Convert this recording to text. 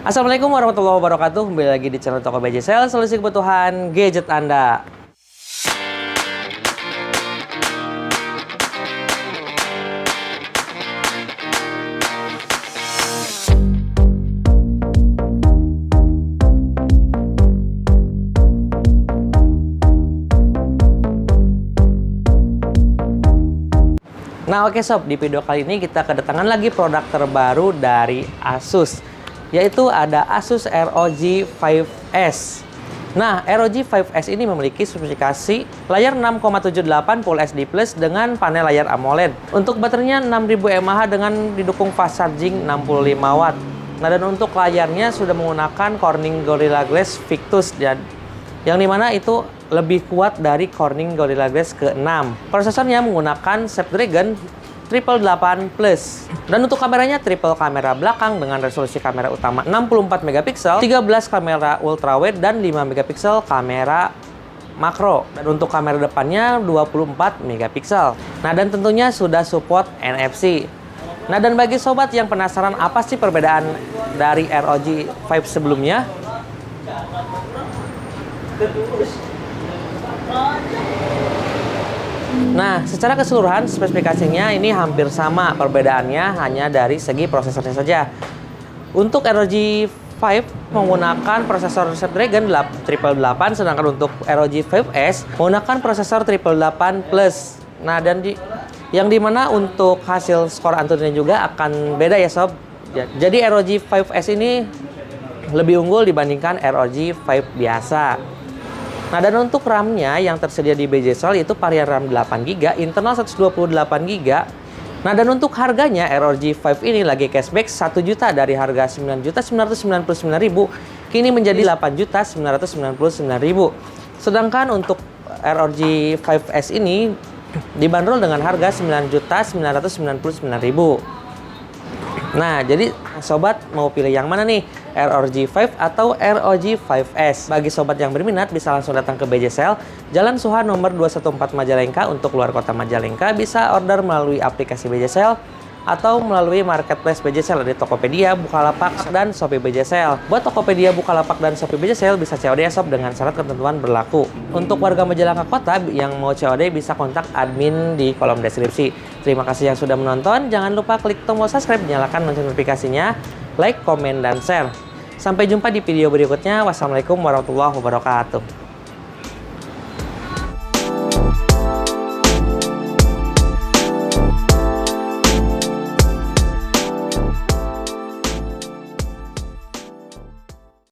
Assalamualaikum warahmatullahi wabarakatuh. Kembali lagi di channel Toko BJ Sale, solusi kebutuhan gadget Anda. Nah oke sob, di video kali ini kita kedatangan lagi produk terbaru dari ASUS, yaitu ada ASUS ROG 5S. Nah, ROG 5S ini memiliki spesifikasi layar 6,78 Full HD Plus dengan panel layar AMOLED. Untuk baterainya 6000 mAh dengan didukung fast charging 65 Watt. Nah, dan untuk layarnya sudah menggunakan Corning Gorilla Glass Victus, yang dimana itu lebih kuat dari Corning Gorilla Glass ke-6. Prosesornya menggunakan Snapdragon 888 Plus. Dan untuk kameranya triple kamera belakang dengan resolusi kamera utama 64 megapiksel, 13 kamera ultrawide dan 5 megapiksel kamera makro. Dan untuk kamera depannya 24 megapiksel. Nah, dan tentunya sudah support NFC. Nah, dan bagi sobat yang penasaran apa sih perbedaan dari ROG 5 sebelumnya? Nah, secara keseluruhan spesifikasinya ini hampir sama, perbedaannya hanya dari segi prosesornya saja. Untuk ROG 5 menggunakan prosesor Snapdragon 888, sedangkan untuk ROG 5S menggunakan prosesor 888 Plus. Nah, dan yang dimana untuk hasil skor Antutunya juga akan beda ya sob. Jadi ROG 5S ini lebih unggul dibandingkan ROG 5 biasa. Nah, dan untuk RAM-nya yang tersedia di BJ Sale itu varian RAM 8GB, internal 128GB. Nah, dan untuk harganya ROG 5 ini lagi cashback 1 juta dari harga 9.999.000 kini menjadi 8.999.000. Sedangkan untuk ROG 5S ini dibanderol dengan harga 9.999.000. Nah, jadi sobat mau pilih yang mana nih? ROG 5 atau ROG 5S? Bagi sobat yang berminat bisa langsung datang ke BJ Sale, Jalan Suha nomor 214 Majalengka. Untuk luar kota Majalengka bisa order melalui aplikasi BJ Sale atau melalui marketplace BJ Sale di Tokopedia, Bukalapak, dan Shopee BJ Sale. Buat Tokopedia, Bukalapak, dan Shopee BJ Sale bisa COD ya sob dengan syarat ketentuan berlaku. Untuk warga Majalengka Kota yang mau COD bisa kontak admin di kolom deskripsi. Terima kasih yang sudah menonton. Jangan lupa klik tombol subscribe, nyalakan lonceng notifikasinya, like, komen, dan share. Sampai jumpa di video berikutnya. Wassalamualaikum warahmatullahi wabarakatuh.